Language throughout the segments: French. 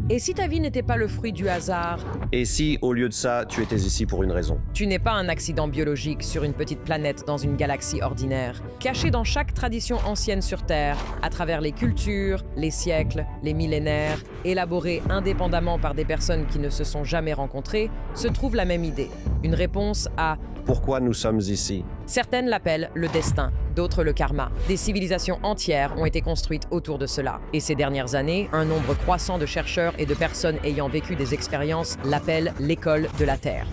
Et si ta vie n'était pas le fruit du hasard? Et si, au lieu de ça, tu étais ici pour une raison? Tu n'es pas un accident biologique sur une petite planète dans une galaxie ordinaire. Caché dans chaque tradition ancienne sur Terre, à travers les cultures, les siècles, les millénaires, élaborés indépendamment par des personnes qui ne se sont jamais rencontrées, se trouve la même idée. Une réponse à Pourquoi nous sommes ici? Certaines l'appellent le destin, d'autres le karma. Des civilisations entières ont été construites autour de cela. Et ces dernières années, un nombre croissant de chercheurs et de personnes ayant vécu des expériences l'appellent l'école de la Terre.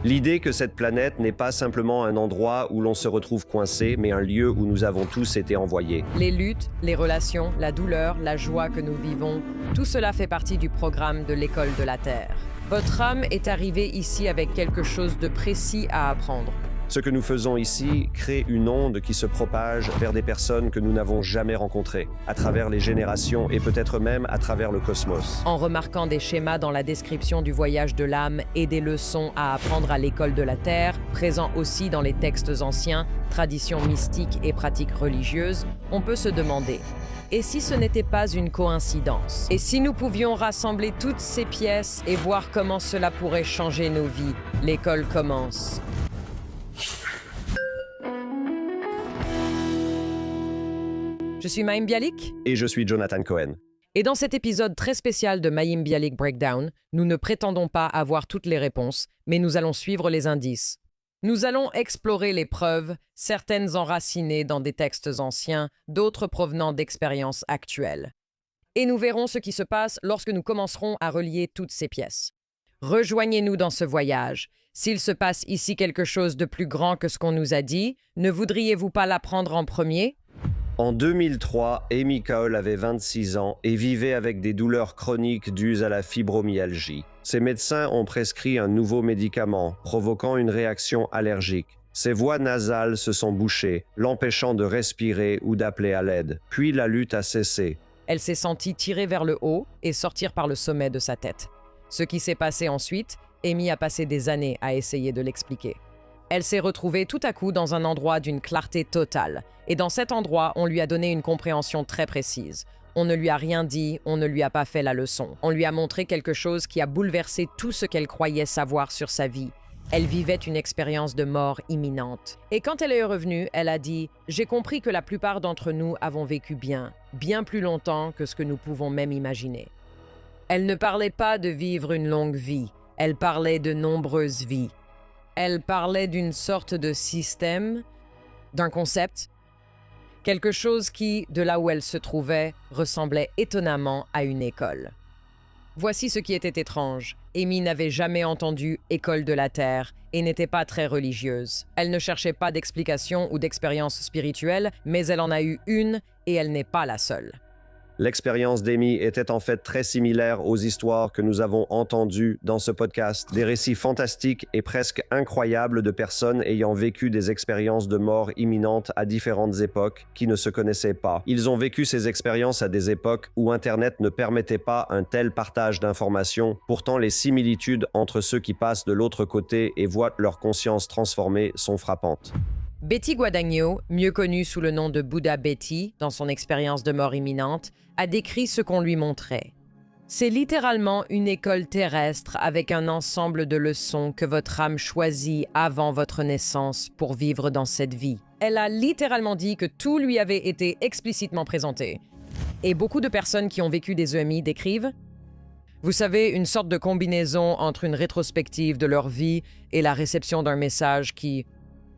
L'idée que cette planète n'est pas simplement un endroit où l'on se retrouve coincé, mais un lieu où nous avons tous été envoyés. Les luttes, les relations, la douleur, la joie que nous vivons, tout cela fait partie du programme de l'école de la Terre. Votre âme est arrivée ici avec quelque chose de précis à apprendre. Ce que nous faisons ici crée une onde qui se propage vers des personnes que nous n'avons jamais rencontrées, à travers les générations et peut-être même à travers le cosmos. En remarquant des schémas dans la description du voyage de l'âme et des leçons à apprendre à l'école de la Terre, présents aussi dans les textes anciens, traditions mystiques et pratiques religieuses, on peut se demander: et si ce n'était pas une coïncidence? Et si nous pouvions rassembler toutes ces pièces et voir comment cela pourrait changer nos vies? L'école commence. Je suis Mayim Bialik. Et je suis Jonathan Cohen. Et dans cet épisode très spécial de Mayim Bialik Breakdown, nous ne prétendons pas avoir toutes les réponses, mais nous allons suivre les indices. Nous allons explorer les preuves, certaines enracinées dans des textes anciens, d'autres provenant d'expériences actuelles. Et nous verrons ce qui se passe lorsque nous commencerons à relier toutes ces pièces. Rejoignez-nous dans ce voyage. S'il se passe ici quelque chose de plus grand que ce qu'on nous a dit, ne voudriez-vous pas l'apprendre en premier? En 2003, Amy Cole avait 26 ans et vivait avec des douleurs chroniques dues à la fibromyalgie. Ses médecins ont prescrit un nouveau médicament, provoquant une réaction allergique. Ses voies nasales se sont bouchées, l'empêchant de respirer ou d'appeler à l'aide. Puis la lutte a cessé. Elle s'est sentie tirer vers le haut et sortir par le sommet de sa tête. Ce qui s'est passé ensuite, Amy a passé des années à essayer de l'expliquer. Elle s'est retrouvée tout à coup dans un endroit d'une clarté totale. Et dans cet endroit, on lui a donné une compréhension très précise. On ne lui a rien dit, on ne lui a pas fait la leçon. On lui a montré quelque chose qui a bouleversé tout ce qu'elle croyait savoir sur sa vie. Elle vivait une expérience de mort imminente. Et quand elle est revenue, elle a dit « J'ai compris que la plupart d'entre nous avons vécu bien plus longtemps que ce que nous pouvons même imaginer. » Elle ne parlait pas de vivre une longue vie, elle parlait de nombreuses vies. Elle parlait d'une sorte de système, d'un concept, quelque chose qui, de là où elle se trouvait, ressemblait étonnamment à une école. Voici ce qui était étrange. Amy n'avait jamais entendu « école de la Terre » et n'était pas très religieuse. Elle ne cherchait pas d'explication ou d'expérience spirituelle, mais elle en a eu une et elle n'est pas la seule. L'expérience d'Amy était en fait très similaire aux histoires que nous avons entendues dans ce podcast. Des récits fantastiques et presque incroyables de personnes ayant vécu des expériences de mort imminente à différentes époques qui ne se connaissaient pas. Ils ont vécu ces expériences à des époques où Internet ne permettait pas un tel partage d'informations. Pourtant, les similitudes entre ceux qui passent de l'autre côté et voient leur conscience transformée sont frappantes. Betty Guadagno, mieux connue sous le nom de Bouddha Betty dans son expérience de mort imminente, a décrit ce qu'on lui montrait. C'est littéralement une école terrestre avec un ensemble de leçons que votre âme choisit avant votre naissance pour vivre dans cette vie. Elle a littéralement dit que tout lui avait été explicitement présenté. Et beaucoup de personnes qui ont vécu des EMI décrivent, vous savez, une sorte de combinaison entre une rétrospective de leur vie et la réception d'un message qui...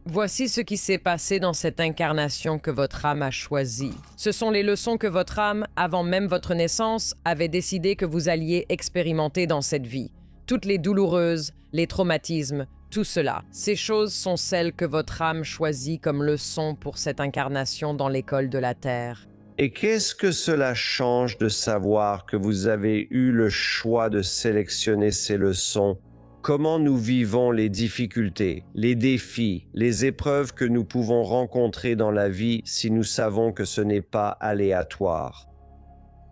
Voici ce qui s'est passé dans cette incarnation que votre âme a choisie. Ce sont les leçons que votre âme, avant même votre naissance, avait décidé que vous alliez expérimenter dans cette vie. Toutes les douloureuses, les traumatismes, tout cela. Ces choses sont celles que votre âme choisit comme leçons pour cette incarnation dans l'école de la Terre. Et qu'est-ce que cela change de savoir que vous avez eu le choix de sélectionner ces leçons? Comment nous vivons les difficultés, les défis, les épreuves que nous pouvons rencontrer dans la vie si nous savons que ce n'est pas aléatoire?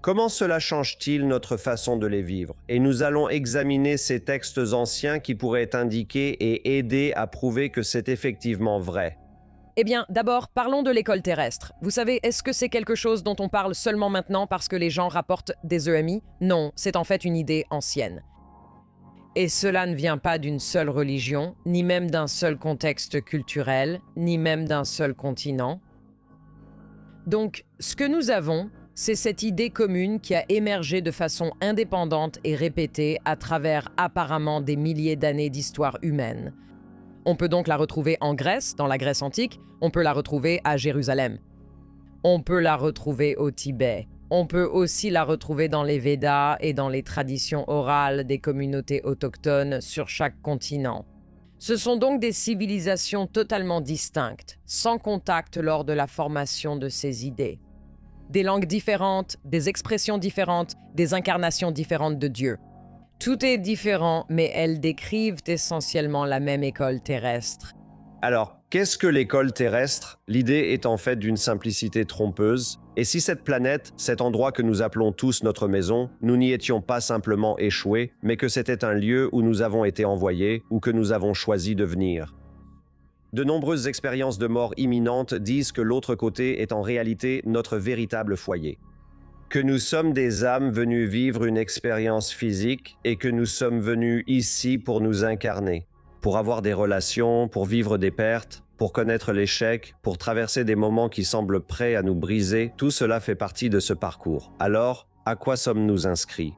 Comment cela change-t-il notre façon de les vivre? Et nous allons examiner ces textes anciens qui pourraient indiquer et aider à prouver que c'est effectivement vrai. Eh bien, d'abord, parlons de l'école terrestre. Vous savez, est-ce que c'est quelque chose dont on parle seulement maintenant parce que les gens rapportent des EMI? Non, c'est en fait une idée ancienne. Et cela ne vient pas d'une seule religion, ni même d'un seul contexte culturel, ni même d'un seul continent. Donc, ce que nous avons, c'est cette idée commune qui a émergé de façon indépendante et répétée à travers apparemment des milliers d'années d'histoire humaine. On peut donc la retrouver en Grèce, dans la Grèce antique, on peut la retrouver à Jérusalem. On peut la retrouver au Tibet. On peut aussi la retrouver dans les Védas et dans les traditions orales des communautés autochtones sur chaque continent. Ce sont donc des civilisations totalement distinctes, sans contact lors de la formation de ces idées. Des langues différentes, des expressions différentes, des incarnations différentes de Dieu. Tout est différent, mais elles décrivent essentiellement la même école terrestre. Alors, qu'est-ce que l'école terrestre? L'idée est en fait d'une simplicité trompeuse. Et si cette planète, cet endroit que nous appelons tous notre maison, nous n'y étions pas simplement échoués, mais que c'était un lieu où nous avons été envoyés ou que nous avons choisi de venir? De nombreuses expériences de mort imminente disent que l'autre côté est en réalité notre véritable foyer. Que nous sommes des âmes venues vivre une expérience physique et que nous sommes venus ici pour nous incarner, pour avoir des relations, pour vivre des pertes, pour connaître l'échec, pour traverser des moments qui semblent prêts à nous briser. Tout cela fait partie de ce parcours. Alors, à quoi sommes-nous inscrits?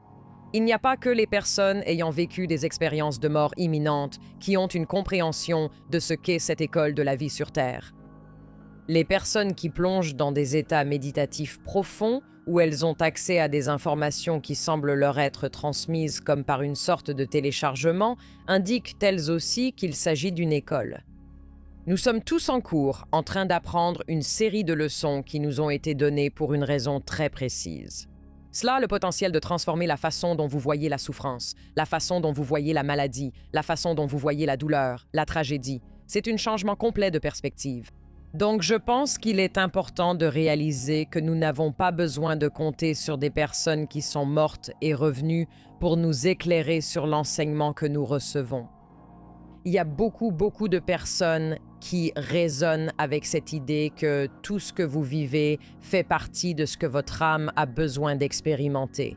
Il n'y a pas que les personnes ayant vécu des expériences de mort imminente qui ont une compréhension de ce qu'est cette école de la vie sur Terre. Les personnes qui plongent dans des états méditatifs profonds où elles ont accès à des informations qui semblent leur être transmises comme par une sorte de téléchargement indiquent elles aussi qu'il s'agit d'une école. Nous sommes tous en cours, en train d'apprendre une série de leçons qui nous ont été données pour une raison très précise. Cela a le potentiel de transformer la façon dont vous voyez la souffrance, la façon dont vous voyez la maladie, la façon dont vous voyez la douleur, la tragédie. C'est un changement complet de perspective. Donc je pense qu'il est important de réaliser que nous n'avons pas besoin de compter sur des personnes qui sont mortes et revenues pour nous éclairer sur l'enseignement que nous recevons. Il y a beaucoup de personnes qui résonnent avec cette idée que tout ce que vous vivez fait partie de ce que votre âme a besoin d'expérimenter.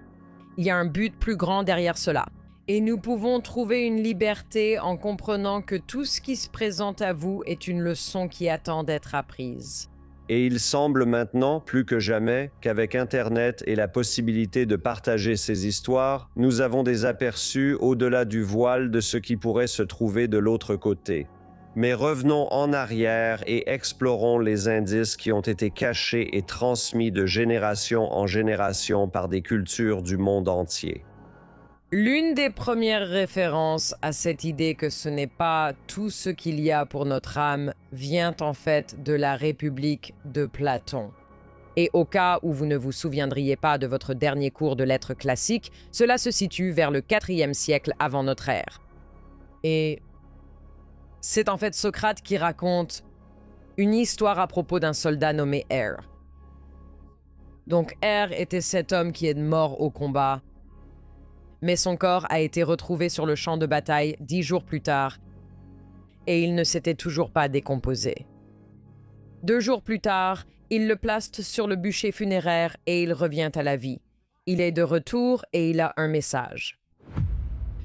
Il y a un but plus grand derrière cela. Et nous pouvons trouver une liberté en comprenant que tout ce qui se présente à vous est une leçon qui attend d'être apprise. Et il semble maintenant, plus que jamais, qu'avec Internet et la possibilité de partager ces histoires, nous avons des aperçus au-delà du voile de ce qui pourrait se trouver de l'autre côté. Mais revenons en arrière et explorons les indices qui ont été cachés et transmis de génération en génération par des cultures du monde entier. L'une des premières références à cette idée que ce n'est pas tout ce qu'il y a pour notre âme vient en fait de la République de Platon. Et au cas où vous ne vous souviendriez pas de votre dernier cours de lettres classiques, cela se situe vers le IVe siècle avant notre ère. Et c'est en fait Socrate qui raconte une histoire à propos d'un soldat nommé R. Donc R était cet homme qui est mort au combat, mais son corps a été retrouvé sur le champ de bataille 10 jours plus tard, et il ne s'était toujours pas décomposé. 2 jours plus tard, il le place sur le bûcher funéraire et il revient à la vie. Il est de retour et il a un message.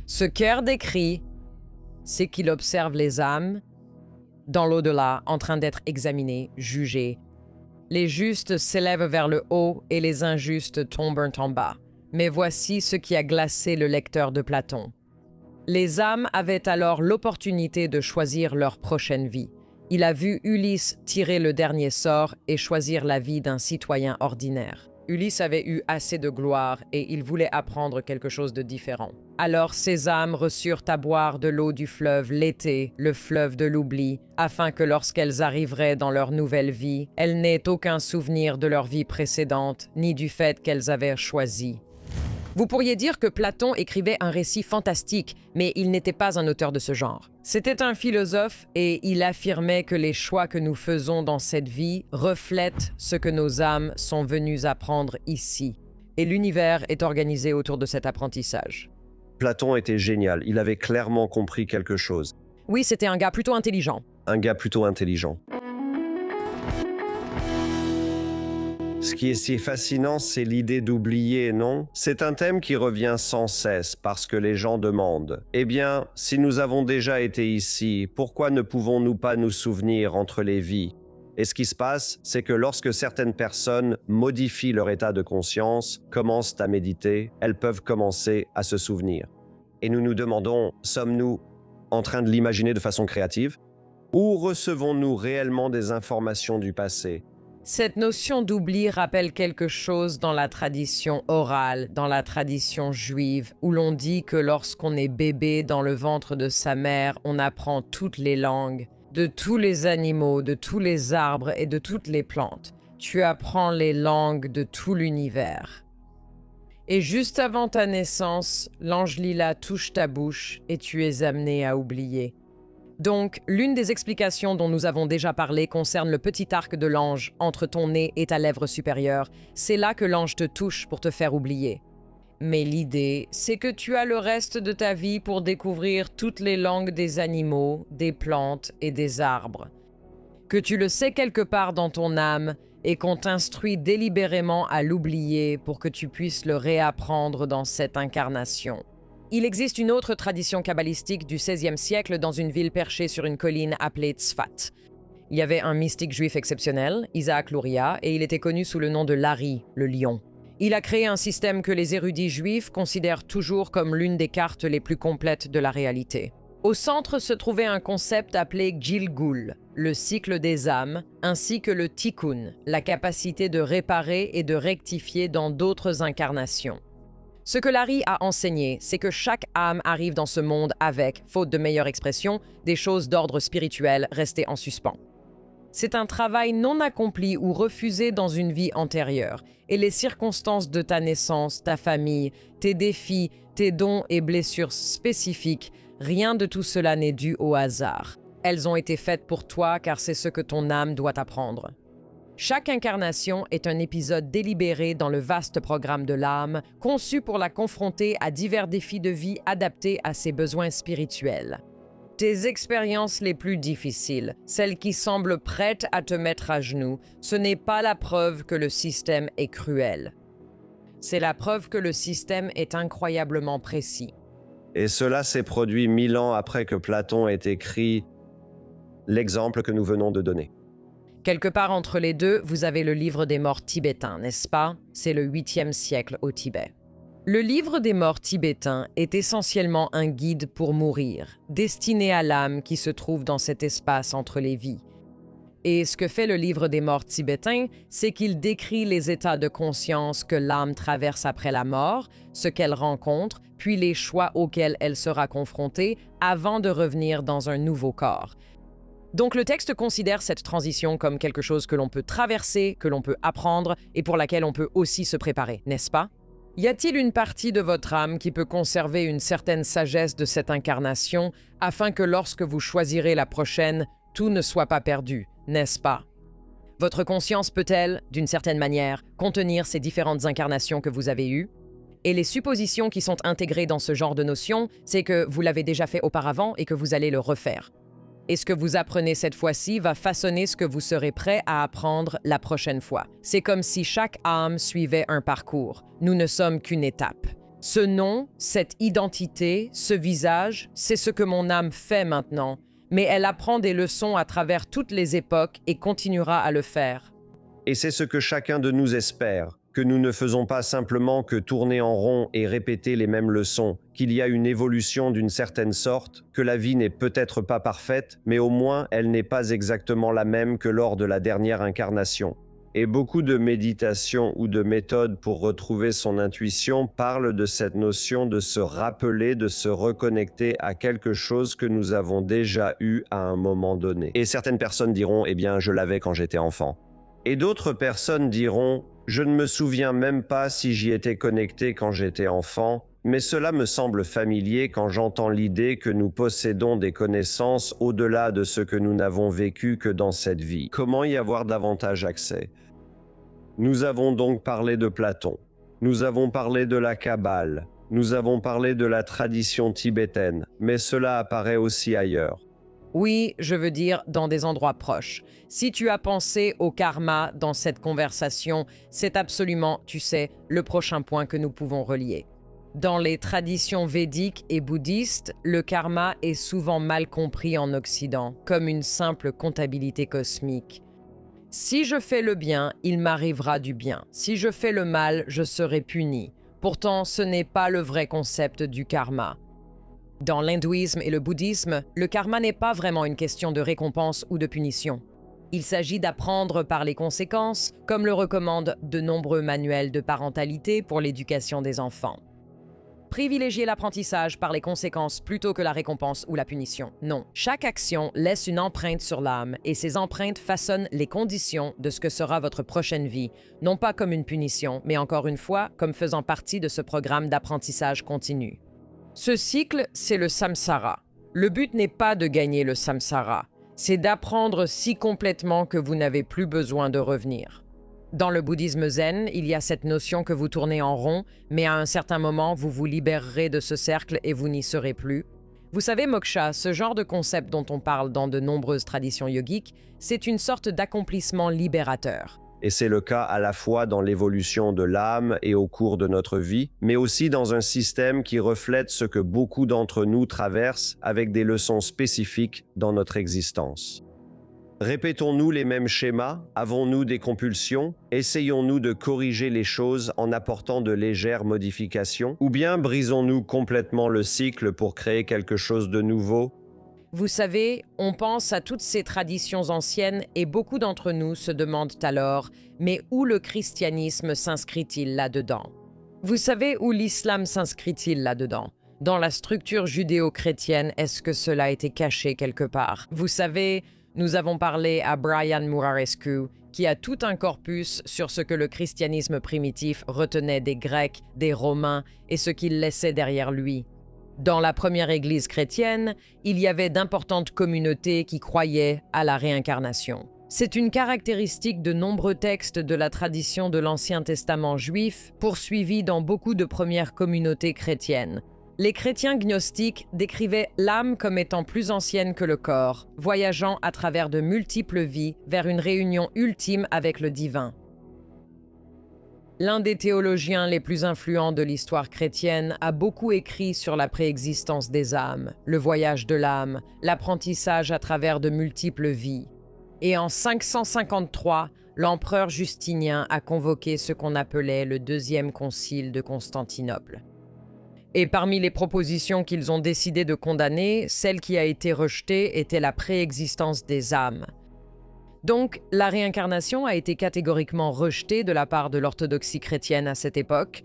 Ce qu'R décrit, c'est qu'il observe les âmes dans l'au-delà en train d'être examinées, jugées. Les justes s'élèvent vers le haut et les injustes tombent en bas. Mais voici ce qui a glacé le lecteur de Platon. Les âmes avaient alors l'opportunité de choisir leur prochaine vie. Il a vu Ulysse tirer le dernier sort et choisir la vie d'un citoyen ordinaire. Ulysse avait eu assez de gloire et il voulait apprendre quelque chose de différent. Alors ces âmes reçurent à boire de l'eau du fleuve l'été, le fleuve de l'oubli, afin que lorsqu'elles arriveraient dans leur nouvelle vie, elles n'aient aucun souvenir de leur vie précédente, ni du fait qu'elles avaient choisi. Vous pourriez dire que Platon écrivait un récit fantastique, mais il n'était pas un auteur de ce genre. C'était un philosophe et il affirmait que les choix que nous faisons dans cette vie reflètent ce que nos âmes sont venues apprendre ici. Et l'univers est organisé autour de cet apprentissage. Platon était génial, il avait clairement compris quelque chose. Oui, c'était un gars plutôt intelligent. Un gars plutôt intelligent. Ce qui est si fascinant, c'est l'idée d'oublier, non? C'est un thème qui revient sans cesse parce que les gens demandent « Eh bien, si nous avons déjà été ici, pourquoi ne pouvons-nous pas nous souvenir entre les vies ?» Et ce qui se passe, c'est que lorsque certaines personnes modifient leur état de conscience, commencent à méditer, elles peuvent commencer à se souvenir. Et nous nous demandons, sommes-nous en train de l'imaginer de façon créative? Ou recevons-nous réellement des informations du passé? Cette notion d'oubli rappelle quelque chose dans la tradition orale, dans la tradition juive, où l'on dit que lorsqu'on est bébé dans le ventre de sa mère, on apprend toutes les langues, de tous les animaux, de tous les arbres et de toutes les plantes. Tu apprends les langues de tout l'univers. Et juste avant ta naissance, l'ange lila touche ta bouche et tu es amené à oublier. Donc, l'une des explications dont nous avons déjà parlé concerne le petit arc de l'ange entre ton nez et ta lèvre supérieure. C'est là que l'ange te touche pour te faire oublier. Mais l'idée, c'est que tu as le reste de ta vie pour découvrir toutes les langues des animaux, des plantes et des arbres. Que tu le sais quelque part dans ton âme et qu'on t'instruit délibérément à l'oublier pour que tu puisses le réapprendre dans cette incarnation. Il existe une autre tradition kabbalistique du XVIe siècle dans une ville perchée sur une colline appelée Tzfat. Il y avait un mystique juif exceptionnel, Isaac Luria, et il était connu sous le nom de Lari, le lion. Il a créé un système que les érudits juifs considèrent toujours comme l'une des cartes les plus complètes de la réalité. Au centre se trouvait un concept appelé Gilgul, le cycle des âmes, ainsi que le Tikkun, la capacité de réparer et de rectifier dans d'autres incarnations. Ce que Lari a enseigné, c'est que chaque âme arrive dans ce monde avec, faute de meilleure expression, des choses d'ordre spirituel restées en suspens. C'est un travail non accompli ou refusé dans une vie antérieure, et les circonstances de ta naissance, ta famille, tes défis, tes dons et blessures spécifiques, rien de tout cela n'est dû au hasard. Elles ont été faites pour toi car c'est ce que ton âme doit apprendre. Chaque incarnation est un épisode délibéré dans le vaste programme de l'âme, conçu pour la confronter à divers défis de vie adaptés à ses besoins spirituels. Tes expériences les plus difficiles, celles qui semblent prêtes à te mettre à genoux, ce n'est pas la preuve que le système est cruel. C'est la preuve que le système est incroyablement précis. Et cela s'est produit 1000 ans après que Platon ait écrit l'exemple que nous venons de donner. Quelque part entre les deux, vous avez le livre des morts tibétains, n'est-ce pas? C'est le 8e siècle au Tibet. Le livre des morts tibétains est essentiellement un guide pour mourir, destiné à l'âme qui se trouve dans cet espace entre les vies. Et ce que fait le livre des morts tibétains, c'est qu'il décrit les états de conscience que l'âme traverse après la mort, ce qu'elle rencontre, puis les choix auxquels elle sera confrontée avant de revenir dans un nouveau corps. Donc le texte considère cette transition comme quelque chose que l'on peut traverser, que l'on peut apprendre et pour laquelle on peut aussi se préparer, n'est-ce pas? Y a-t-il une partie de votre âme qui peut conserver une certaine sagesse de cette incarnation afin que lorsque vous choisirez la prochaine, tout ne soit pas perdu, n'est-ce pas? Votre conscience peut-elle, d'une certaine manière, contenir ces différentes incarnations que vous avez eues? Et les suppositions qui sont intégrées dans ce genre de notion, c'est que vous l'avez déjà fait auparavant et que vous allez le refaire. Et ce que vous apprenez cette fois-ci va façonner ce que vous serez prêt à apprendre la prochaine fois. C'est comme si chaque âme suivait un parcours. Nous ne sommes qu'une étape. Ce nom, cette identité, ce visage, c'est ce que mon âme fait maintenant. Mais elle apprend des leçons à travers toutes les époques et continuera à le faire. Et c'est ce que chacun de nous espère, que nous ne faisons pas simplement que tourner en rond et répéter les mêmes leçons, qu'il y a une évolution d'une certaine sorte, que la vie n'est peut-être pas parfaite, mais au moins elle n'est pas exactement la même que lors de la dernière incarnation. Et beaucoup de méditations ou de méthodes pour retrouver son intuition parlent de cette notion de se rappeler, de se reconnecter à quelque chose que nous avons déjà eu à un moment donné. Et certaines personnes diront « Eh bien, je l'avais quand j'étais enfant ». Et d'autres personnes diront « Je ne me souviens même pas si j'y étais connecté quand j'étais enfant, mais cela me semble familier quand j'entends l'idée que nous possédons des connaissances au-delà de ce que nous n'avons vécu que dans cette vie. Comment y avoir davantage accès ?» Nous avons donc parlé de Platon, nous avons parlé de la Kabbale, nous avons parlé de la tradition tibétaine, mais cela apparaît aussi ailleurs. Oui, je veux dire dans des endroits proches. Si tu as pensé au karma dans cette conversation, c'est absolument, tu sais, le prochain point que nous pouvons relier. Dans les traditions védiques et bouddhistes, le karma est souvent mal compris en Occident, comme une simple comptabilité cosmique. Si je fais le bien, il m'arrivera du bien. Si je fais le mal, je serai puni. Pourtant, ce n'est pas le vrai concept du karma. Dans l'hindouisme et le bouddhisme, le karma n'est pas vraiment une question de récompense ou de punition. Il s'agit d'apprendre par les conséquences, comme le recommandent de nombreux manuels de parentalité pour l'éducation des enfants. Privilégier l'apprentissage par les conséquences plutôt que la récompense ou la punition. Non, chaque action laisse une empreinte sur l'âme et ces empreintes façonnent les conditions de ce que sera votre prochaine vie, non pas comme une punition, mais encore une fois, comme faisant partie de ce programme d'apprentissage continu. Ce cycle, c'est le samsara. Le but n'est pas de gagner le samsara, c'est d'apprendre si complètement que vous n'avez plus besoin de revenir. Dans le bouddhisme zen, il y a cette notion que vous tournez en rond, mais à un certain moment, vous vous libérerez de ce cercle et vous n'y serez plus. Vous savez, moksha, ce genre de concept dont on parle dans de nombreuses traditions yogiques, c'est une sorte d'accomplissement libérateur. Et c'est le cas à la fois dans l'évolution de l'âme et au cours de notre vie, mais aussi dans un système qui reflète ce que beaucoup d'entre nous traversent avec des leçons spécifiques dans notre existence. Répétons-nous les mêmes schémas? Avons-nous des compulsions? Essayons-nous de corriger les choses en apportant de légères modifications? Ou bien brisons-nous complètement le cycle pour créer quelque chose de nouveau? Vous savez, on pense à toutes ces traditions anciennes et beaucoup d'entre nous se demandent alors, mais où le christianisme s'inscrit-il là-dedans? Vous savez où l'islam s'inscrit-il là-dedans? Dans la structure judéo-chrétienne, est-ce que cela a été caché quelque part? Vous savez, nous avons parlé à Brian Murarescu, qui a tout un corpus sur ce que le christianisme primitif retenait des Grecs, des Romains et ce qu'il laissait derrière lui. Dans la première église chrétienne, il y avait d'importantes communautés qui croyaient à la réincarnation. C'est une caractéristique de nombreux textes de la tradition de l'Ancien Testament juif, poursuivie dans beaucoup de premières communautés chrétiennes. Les chrétiens gnostiques décrivaient l'âme comme étant plus ancienne que le corps, voyageant à travers de multiples vies vers une réunion ultime avec le divin. L'un des théologiens les plus influents de l'histoire chrétienne a beaucoup écrit sur la préexistence des âmes, le voyage de l'âme, l'apprentissage à travers de multiples vies. Et en 553, l'empereur Justinien a convoqué ce qu'on appelait le Deuxième Concile de Constantinople. Et parmi les propositions qu'ils ont décidé de condamner, celle qui a été rejetée était la préexistence des âmes. Donc, la réincarnation a été catégoriquement rejetée de la part de l'orthodoxie chrétienne à cette époque.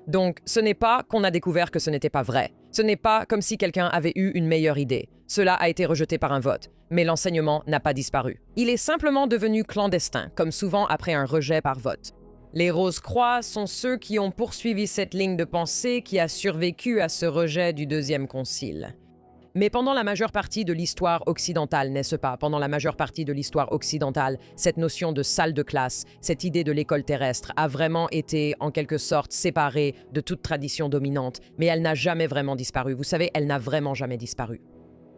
Donc, ce n'est pas qu'on a découvert que ce n'était pas vrai. Ce n'est pas comme si quelqu'un avait eu une meilleure idée. Cela a été rejeté par un vote, mais l'enseignement n'a pas disparu. Il est simplement devenu clandestin, comme souvent après un rejet par vote. Les Rose-Croix sont ceux qui ont poursuivi cette ligne de pensée qui a survécu à ce rejet du Deuxième Concile. Mais pendant la majeure partie de l'histoire occidentale, n'est-ce pas? Pendant la majeure partie de l'histoire occidentale, cette notion de salle de classe, cette idée de l'école terrestre a vraiment été, en quelque sorte, séparée de toute tradition dominante, mais elle n'a jamais vraiment disparu. Vous savez, elle n'a vraiment jamais disparu.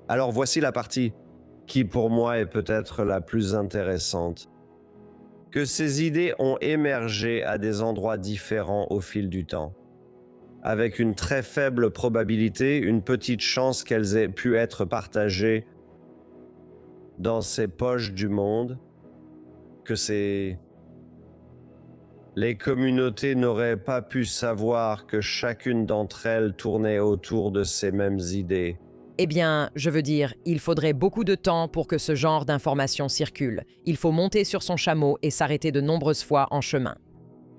Alors voici la partie qui pour moi est peut-être la plus intéressante. Que ces idées ont émergé à des endroits différents au fil du temps. Avec une très faible probabilité, une petite chance qu'elles aient pu être partagées dans ces poches du monde, que les communautés n'auraient pas pu savoir que chacune d'entre elles tournait autour de ces mêmes idées. Eh bien, je veux dire, il faudrait beaucoup de temps pour que ce genre d'informations circule. Il faut monter sur son chameau et s'arrêter de nombreuses fois en chemin.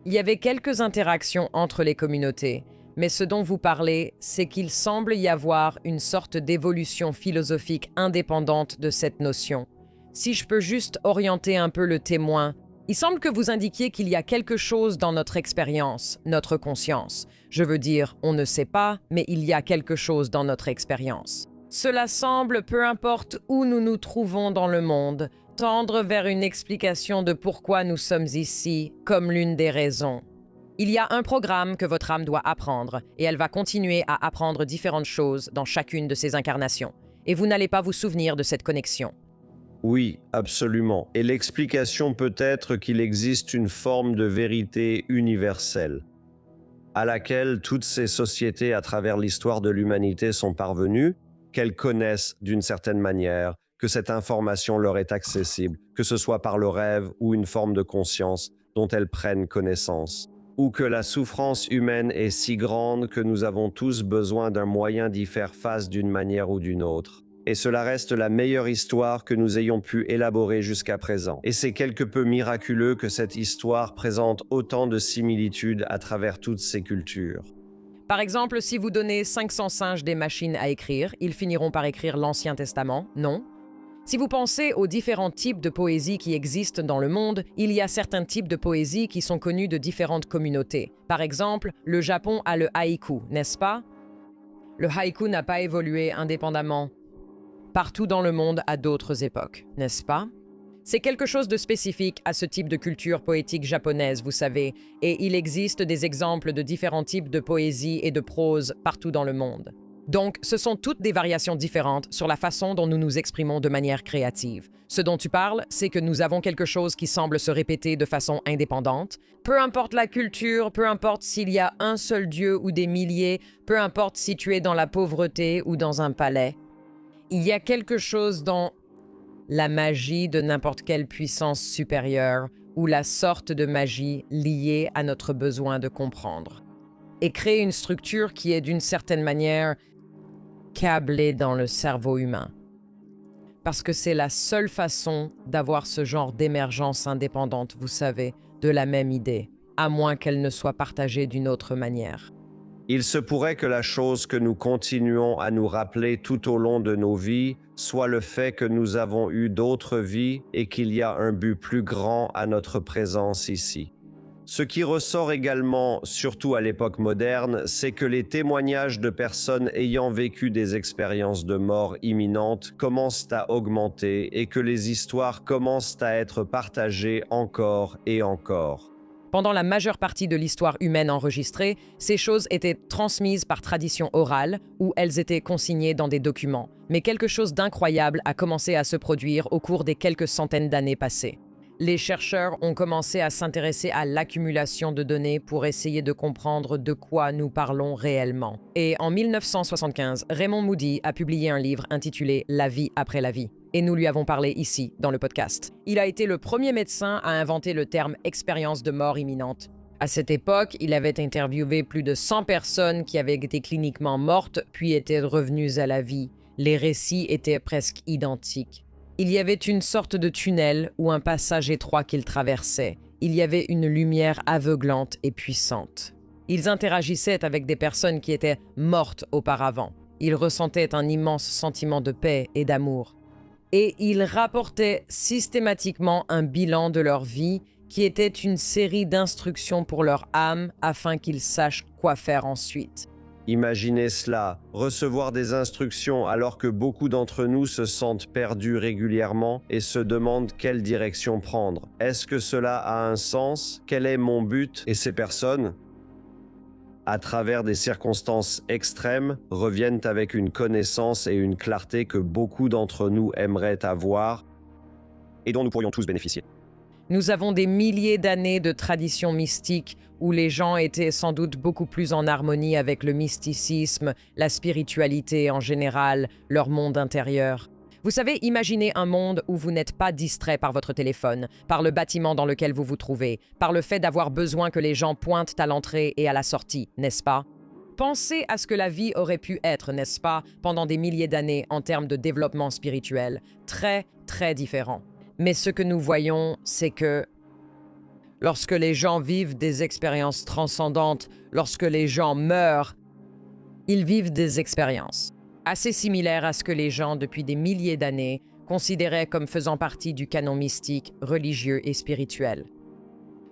Il y avait quelques interactions entre les communautés, mais ce dont vous parlez, c'est qu'il semble y avoir une sorte d'évolution philosophique indépendante de cette notion. Si je peux juste orienter un peu le témoin, il semble que vous indiquiez qu'il y a quelque chose dans notre expérience, notre conscience. Je veux dire, on ne sait pas, mais il y a quelque chose dans notre expérience. Cela semble, peu importe où nous nous trouvons dans le monde, tendre vers une explication de pourquoi nous sommes ici, comme l'une des raisons. Il y a un programme que votre âme doit apprendre, et elle va continuer à apprendre différentes choses dans chacune de ses incarnations. et vous n'allez pas vous souvenir de cette connexion. Oui, absolument. Et l'explication peut être qu'il existe une forme de vérité universelle, à laquelle toutes ces sociétés à travers l'histoire de l'humanité sont parvenues, qu'elles connaissent d'une certaine manière, que cette information leur est accessible, que ce soit par le rêve ou une forme de conscience dont elles prennent connaissance, ou que la souffrance humaine est si grande que nous avons tous besoin d'un moyen d'y faire face d'une manière ou d'une autre. Et cela reste la meilleure histoire que nous ayons pu élaborer jusqu'à présent. Et c'est quelque peu miraculeux que cette histoire présente autant de similitudes à travers toutes ces cultures. Par exemple, si vous donnez 500 singes des machines à écrire, ils finiront par écrire l'Ancien Testament, non? Si vous pensez aux différents types de poésie qui existent dans le monde, il y a certains types de poésie qui sont connus de différentes communautés. Par exemple, le Japon a le haïku, n'est-ce pas? Le haïku n'a pas évolué indépendamment partout dans le monde à d'autres époques, n'est-ce pas? C'est quelque chose de spécifique à ce type de culture poétique japonaise, vous savez, et il existe des exemples de différents types de poésie et de prose partout dans le monde. Donc, ce sont toutes des variations différentes sur la façon dont nous nous exprimons de manière créative. Ce dont tu parles, c'est que nous avons quelque chose qui semble se répéter de façon indépendante. Peu importe la culture, peu importe s'il y a un seul dieu ou des milliers, peu importe si tu es dans la pauvreté ou dans un palais. Il y a quelque chose dans la magie de n'importe quelle puissance supérieure ou la sorte de magie liée à notre besoin de comprendre. Et créer une structure qui est d'une certaine manière câblée dans le cerveau humain. Parce que c'est la seule façon d'avoir ce genre d'émergence indépendante, vous savez, de la même idée, à moins qu'elle ne soit partagée d'une autre manière. Il se pourrait que la chose que nous continuons à nous rappeler tout au long de nos vies soit le fait que nous avons eu d'autres vies et qu'il y a un but plus grand à notre présence ici. Ce qui ressort également, surtout à l'époque moderne, c'est que les témoignages de personnes ayant vécu des expériences de mort imminente commencent à augmenter et que les histoires commencent à être partagées encore et encore. Pendant la majeure partie de l'histoire humaine enregistrée, ces choses étaient transmises par tradition orale ou elles étaient consignées dans des documents. Mais quelque chose d'incroyable a commencé à se produire au cours des quelques centaines d'années passées. Les chercheurs ont commencé à s'intéresser à l'accumulation de données pour essayer de comprendre de quoi nous parlons réellement. Et en 1975, Raymond Moody a publié un livre intitulé « La vie après la vie ». Et nous lui avons parlé ici, dans le podcast. Il a été le premier médecin à inventer le terme « expérience de mort imminente ». À cette époque, il avait interviewé plus de 100 personnes qui avaient été cliniquement mortes, puis étaient revenues à la vie. Les récits étaient presque identiques. Il y avait une sorte de tunnel ou un passage étroit qu'ils traversaient. Il y avait une lumière aveuglante et puissante. Ils interagissaient avec des personnes qui étaient mortes auparavant. Ils ressentaient un immense sentiment de paix et d'amour. Et ils rapportaient systématiquement un bilan de leur vie qui était une série d'instructions pour leur âme afin qu'ils sachent quoi faire ensuite. Imaginez cela, recevoir des instructions alors que beaucoup d'entre nous se sentent perdus régulièrement et se demandent quelle direction prendre. Est-ce que cela a un sens? Quel est mon but? Et ces personnes, à travers des circonstances extrêmes, reviennent avec une connaissance et une clarté que beaucoup d'entre nous aimeraient avoir et dont nous pourrions tous bénéficier. Nous avons des milliers d'années de traditions mystiques où les gens étaient sans doute beaucoup plus en harmonie avec le mysticisme, la spiritualité en général, leur monde intérieur. Vous savez, imaginez un monde où vous n'êtes pas distrait par votre téléphone, par le bâtiment dans lequel vous vous trouvez, par le fait d'avoir besoin que les gens pointent à l'entrée et à la sortie, n'est-ce pas? Pensez à ce que la vie aurait pu être, n'est-ce pas, pendant des milliers d'années en termes de développement spirituel. Très, très différent. Mais ce que nous voyons, c'est que lorsque les gens vivent des expériences transcendantes, lorsque les gens meurent, ils vivent des expériences assez similaires à ce que les gens, depuis des milliers d'années, considéraient comme faisant partie du canon mystique, religieux et spirituel.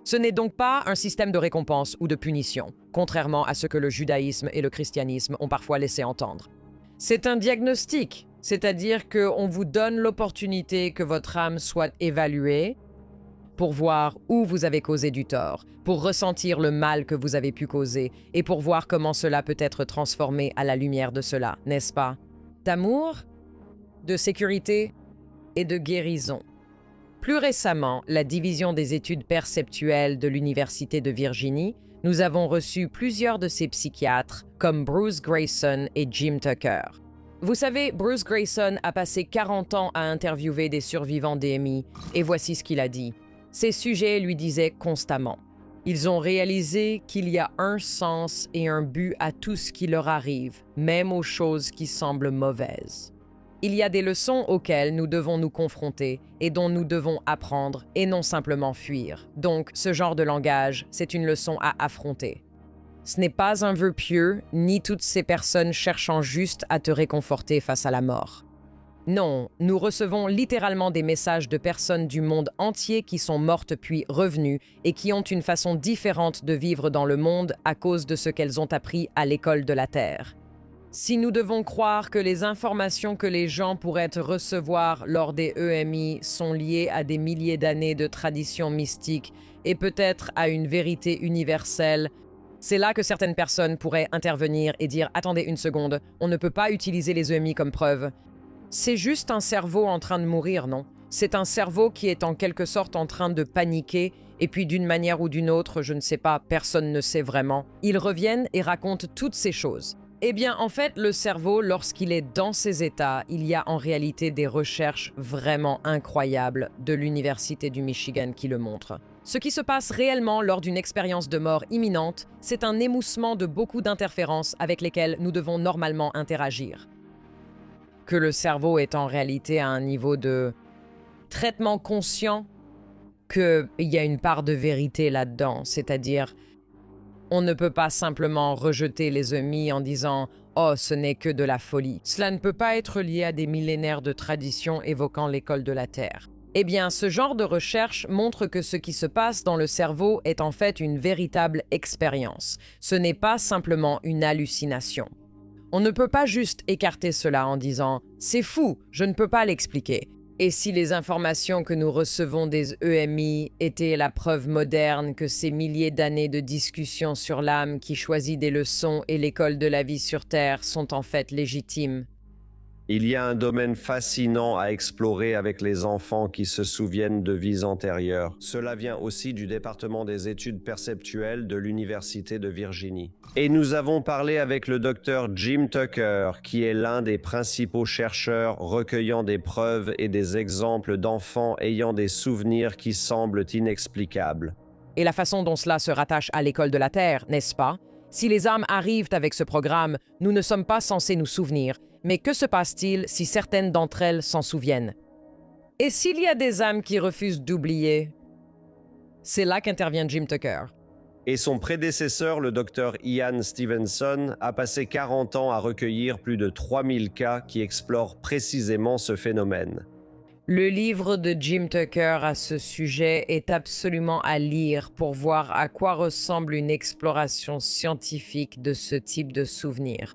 Ce n'est donc pas un système de récompense ou de punition, contrairement à ce que le judaïsme et le christianisme ont parfois laissé entendre. C'est un diagnostic. C'est-à-dire qu'on vous donne l'opportunité que votre âme soit évaluée pour voir où vous avez causé du tort, pour ressentir le mal que vous avez pu causer et pour voir comment cela peut être transformé à la lumière de cela, n'est-ce pas? D'amour? de sécurité et de guérison. Plus récemment, la division des études perceptuelles de l'Université de Virginie, nous avons reçu plusieurs de ces psychiatres, comme Bruce Greyson et Jim Tucker. Vous savez, Bruce Greyson a passé 40 ans à interviewer des survivants DMI, et voici ce qu'il a dit. Ces sujets lui disaient constamment. Ils ont réalisé qu'il y a un sens et un but à tout ce qui leur arrive, même aux choses qui semblent mauvaises. Il y a des leçons auxquelles nous devons nous confronter et dont nous devons apprendre et non simplement fuir. Donc, ce genre de langage, c'est une leçon à affronter. Ce n'est pas un vœu pieux, ni toutes ces personnes cherchant juste à te réconforter face à la mort. Non, nous recevons littéralement des messages de personnes du monde entier qui sont mortes puis revenues et qui ont une façon différente de vivre dans le monde à cause de ce qu'elles ont appris à l'école de la Terre. Si nous devons croire que les informations que les gens pourraient recevoir lors des EMI sont liées à des milliers d'années de traditions mystiques et peut-être à une vérité universelle, c'est là que certaines personnes pourraient intervenir et dire « Attendez une seconde, on ne peut pas utiliser les EMI comme preuve. » C'est juste un cerveau en train de mourir, non? C'est un cerveau qui est en quelque sorte en train de paniquer et puis d'une manière ou d'une autre, je ne sais pas, personne ne sait vraiment. Ils reviennent et racontent toutes ces choses. Eh bien, en fait, le cerveau, lorsqu'il est dans ces états, il y a en réalité des recherches vraiment incroyables de l'Université du Michigan qui le montrent. Ce qui se passe réellement lors d'une expérience de mort imminente, c'est un émoussement de beaucoup d'interférences avec lesquelles nous devons normalement interagir. Que le cerveau est en réalité à un niveau de traitement conscient, qu'il y a une part de vérité là-dedans, c'est-à-dire on ne peut pas simplement rejeter les EMI en disant « Oh, ce n'est que de la folie ». Cela ne peut pas être lié à des millénaires de traditions évoquant l'école de la Terre. Eh bien, ce genre de recherche montre que ce qui se passe dans le cerveau est en fait une véritable expérience. Ce n'est pas simplement une hallucination. On ne peut pas juste écarter cela en disant « C'est fou, je ne peux pas l'expliquer ». Et si les informations que nous recevons des EMI étaient la preuve moderne que ces milliers d'années de discussions sur l'âme qui choisit des leçons et l'école de la vie sur Terre sont en fait légitimes? Il y a un domaine fascinant à explorer avec les enfants qui se souviennent de vies antérieures. Cela vient aussi du département des études perceptuelles de l'Université de Virginie. Et nous avons parlé avec le docteur Jim Tucker, qui est l'un des principaux chercheurs recueillant des preuves et des exemples d'enfants ayant des souvenirs qui semblent inexplicables. Et la façon dont cela se rattache à l'école de la Terre, n'est-ce pas? Si les âmes arrivent avec ce programme, nous ne sommes pas censés nous souvenir. Mais que se passe-t-il si certaines d'entre elles s'en souviennent? Et s'il y a des âmes qui refusent d'oublier? C'est là qu'intervient Jim Tucker. Et son prédécesseur, le docteur Ian Stevenson, a passé 40 ans à recueillir plus de 3000 cas qui explorent précisément ce phénomène. Le livre de Jim Tucker à ce sujet est absolument à lire pour voir à quoi ressemble une exploration scientifique de ce type de souvenirs.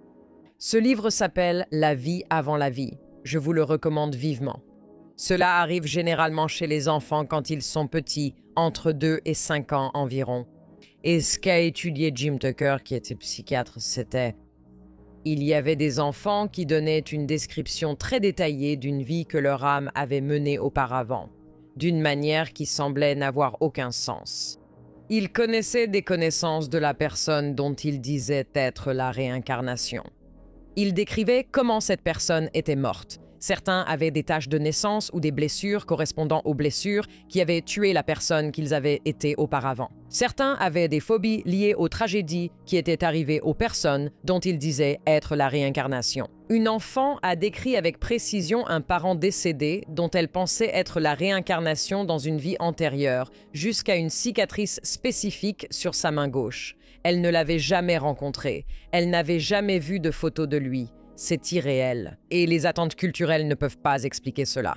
Ce livre s'appelle « La vie avant la vie ». Je vous le recommande vivement. Cela arrive généralement chez les enfants quand ils sont petits, entre 2 et 5 ans environ. Et ce qu'a étudié Jim Tucker, qui était psychiatre, c'était... Il y avait des enfants qui donnaient une description très détaillée d'une vie que leur âme avait menée auparavant, d'une manière qui semblait n'avoir aucun sens. Ils connaissaient des connaissances de la personne dont ils disaient être la réincarnation. Ils décrivaient comment cette personne était morte. Certains avaient des taches de naissance ou des blessures correspondant aux blessures qui avaient tué la personne qu'ils avaient été auparavant. Certains avaient des phobies liées aux tragédies qui étaient arrivées aux personnes dont ils disaient être la réincarnation. Une enfant a décrit avec précision un parent décédé dont elle pensait être la réincarnation dans une vie antérieure, jusqu'à une cicatrice spécifique sur sa main gauche. Elle ne l'avait jamais rencontré. Elle n'avait jamais vu de photo de lui. C'est irréel. Et les attentes culturelles ne peuvent pas expliquer cela.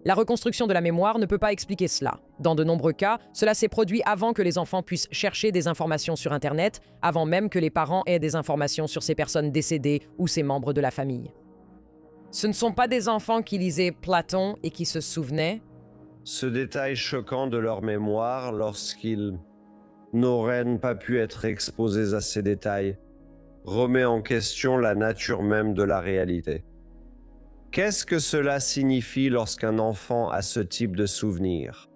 La reconstruction de la mémoire ne peut pas expliquer cela. Dans de nombreux cas, cela s'est produit avant que les enfants puissent chercher des informations sur Internet, avant même que les parents aient des informations sur ces personnes décédées ou ces membres de la famille. Ce ne sont pas des enfants qui lisaient Platon et qui se souvenaient. Ce détail choquant de leur mémoire lorsqu'ils n'auraient pas pu être exposés à ces détails remet en question la nature même de la réalité. Qu'est-ce que cela signifie lorsqu'un enfant a ce type de souvenir?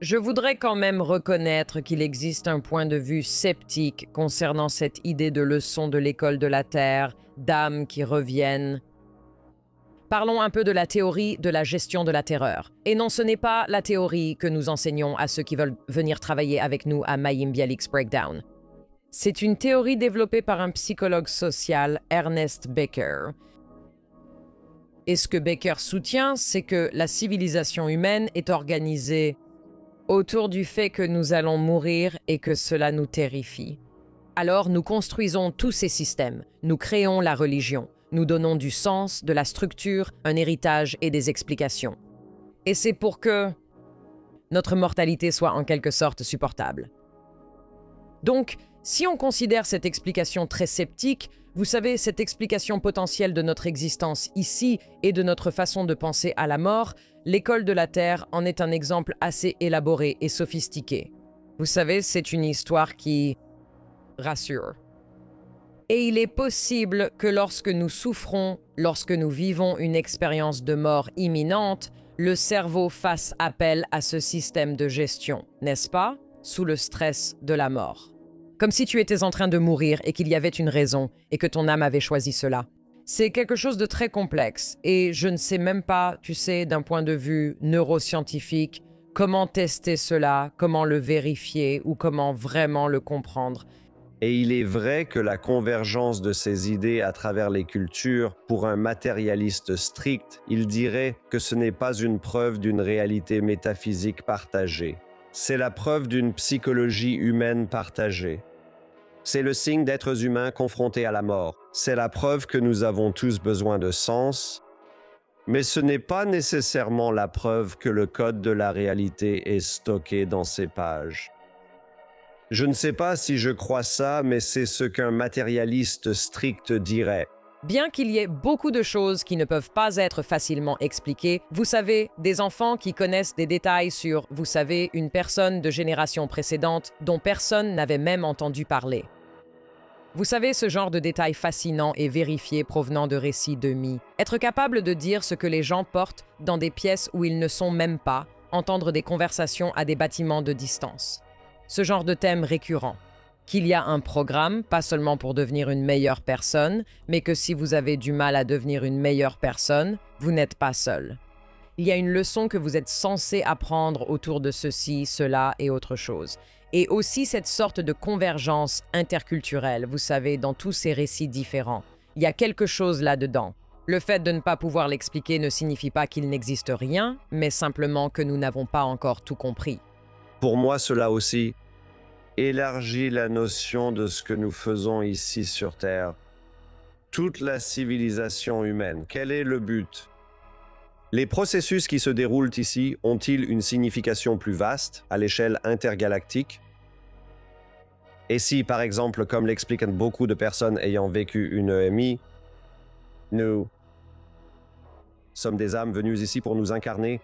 Je voudrais quand même reconnaître qu'il existe un point de vue sceptique concernant cette idée de leçon de l'école de la Terre, d'âmes qui reviennent. Parlons un peu de la théorie de la gestion de la terreur. Et non, ce n'est pas la théorie que nous enseignons à ceux qui veulent venir travailler avec nous à Mayim Bialik's Breakdown. C'est une théorie développée par un psychologue social, Ernest Becker. Et ce que Becker soutient, c'est que la civilisation humaine est organisée autour du fait que nous allons mourir et que cela nous terrifie. Alors nous construisons tous ces systèmes, nous créons la religion, nous donnons du sens, de la structure, un héritage et des explications. Et c'est pour que notre mortalité soit en quelque sorte supportable. Donc, si on considère cette explication très sceptique, vous savez, cette explication potentielle de notre existence ici et de notre façon de penser à la mort, l'école de la Terre en est un exemple assez élaboré et sophistiqué. Vous savez, c'est une histoire qui rassure. Et il est possible que lorsque nous souffrons, lorsque nous vivons une expérience de mort imminente, le cerveau fasse appel à ce système de gestion, n'est-ce pas, sous le stress de la mort. Comme si tu étais en train de mourir et qu'il y avait une raison et que ton âme avait choisi cela. C'est quelque chose de très complexe et je ne sais même pas, tu sais, d'un point de vue neuroscientifique, comment tester cela, comment le vérifier ou comment vraiment le comprendre. Et il est vrai que la convergence de ces idées à travers les cultures, pour un matérialiste strict, il dirait que ce n'est pas une preuve d'une réalité métaphysique partagée. C'est la preuve d'une psychologie humaine partagée. C'est le signe d'êtres humains confrontés à la mort. C'est la preuve que nous avons tous besoin de sens, mais ce n'est pas nécessairement la preuve que le code de la réalité est stocké dans ces pages. Je ne sais pas si je crois ça, mais c'est ce qu'un matérialiste strict dirait. Bien qu'il y ait beaucoup de choses qui ne peuvent pas être facilement expliquées, vous savez, des enfants qui connaissent des détails sur, vous savez, une personne de génération précédente dont personne n'avait même entendu parler. Vous savez, ce genre de détails fascinants et vérifiés provenant de récits de mythes. Être capable de dire ce que les gens portent dans des pièces où ils ne sont même pas, entendre des conversations à des bâtiments de distance. Ce genre de thème récurrent. Qu'il y a un programme, pas seulement pour devenir une meilleure personne, mais que si vous avez du mal à devenir une meilleure personne, vous n'êtes pas seul. Il y a une leçon que vous êtes censé apprendre autour de ceci, cela et autre chose. Et aussi cette sorte de convergence interculturelle, vous savez, dans tous ces récits différents. Il y a quelque chose là-dedans. Le fait de ne pas pouvoir l'expliquer ne signifie pas qu'il n'existe rien, mais simplement que nous n'avons pas encore tout compris. Pour moi, cela aussi élargit la notion de ce que nous faisons ici sur Terre. Toute la civilisation humaine, quel est le but? Les processus qui se déroulent ici ont-ils une signification plus vaste, à l'échelle intergalactique? Et si, par exemple, comme l'expliquent beaucoup de personnes ayant vécu une EMI, nous sommes des âmes venues ici pour nous incarner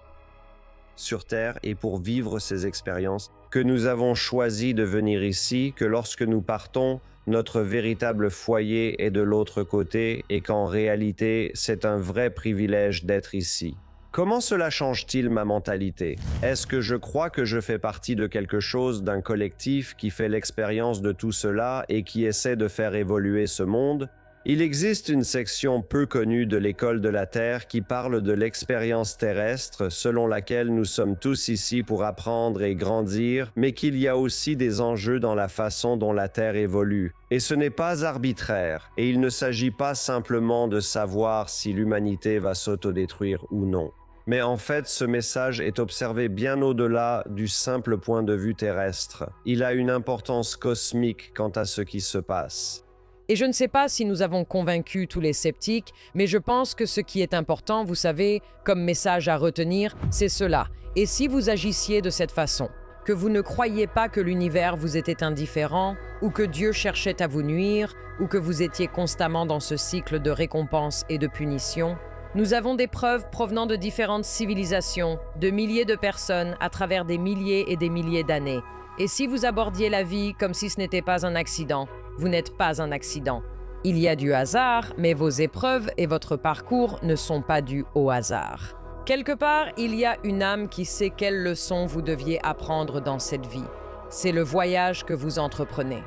sur Terre et pour vivre ces expériences, que nous avons choisi de venir ici, que lorsque nous partons, notre véritable foyer est de l'autre côté et qu'en réalité, c'est un vrai privilège d'être ici. Comment cela change-t-il ma mentalité? Est-ce que je crois que je fais partie de quelque chose, d'un collectif qui fait l'expérience de tout cela et qui essaie de faire évoluer ce monde? Il existe une section peu connue de l'école de la Terre qui parle de l'expérience terrestre selon laquelle nous sommes tous ici pour apprendre et grandir, mais qu'il y a aussi des enjeux dans la façon dont la Terre évolue. Et ce n'est pas arbitraire, et il ne s'agit pas simplement de savoir si l'humanité va s'autodétruire ou non. Mais en fait, ce message est observé bien au-delà du simple point de vue terrestre. Il a une importance cosmique quant à ce qui se passe. Et je ne sais pas si nous avons convaincu tous les sceptiques, mais je pense que ce qui est important, vous savez, comme message à retenir, c'est cela. Et si vous agissiez de cette façon, que vous ne croyiez pas que l'univers vous était indifférent, ou que Dieu cherchait à vous nuire, ou que vous étiez constamment dans ce cycle de récompense et de punition, nous avons des preuves provenant de différentes civilisations, de milliers de personnes à travers des milliers et des milliers d'années. Et si vous abordiez la vie comme si ce n'était pas un accident, vous n'êtes pas un accident. Il y a du hasard, mais vos épreuves et votre parcours ne sont pas dus au hasard. Quelque part, il y a une âme qui sait quelles leçons vous deviez apprendre dans cette vie. C'est le voyage que vous entreprenez.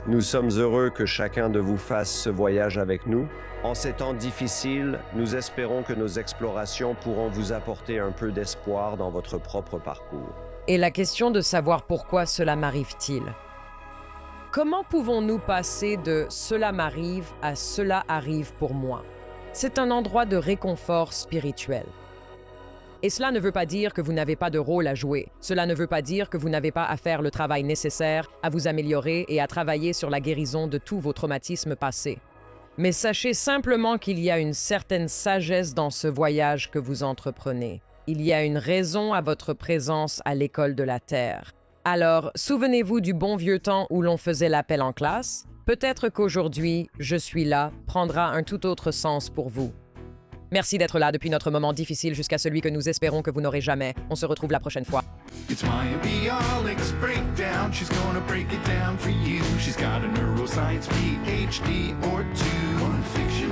Nous sommes heureux que chacun de vous fasse ce voyage avec nous. En ces temps difficiles, nous espérons que nos explorations pourront vous apporter un peu d'espoir dans votre propre parcours. Et la question de savoir pourquoi cela m'arrive-t-il? Comment pouvons-nous passer de « cela m'arrive » à « cela arrive pour moi » ? C'est un endroit de réconfort spirituel. Et cela ne veut pas dire que vous n'avez pas de rôle à jouer. Cela ne veut pas dire que vous n'avez pas à faire le travail nécessaire, à vous améliorer et à travailler sur la guérison de tous vos traumatismes passés. Mais sachez simplement qu'il y a une certaine sagesse dans ce voyage que vous entreprenez. Il y a une raison à votre présence à l'école de la Terre. Alors, souvenez-vous du bon vieux temps où l'on faisait l'appel en classe? Peut-être qu'aujourd'hui, je suis là prendra un tout autre sens pour vous. Merci d'être là depuis notre moment difficile jusqu'à celui que nous espérons que vous n'aurez jamais. On se retrouve la prochaine fois. It's Maya Bialik's breakdown. She's gonna break it down for you. She's got a neuroscience PhD or two. One fiction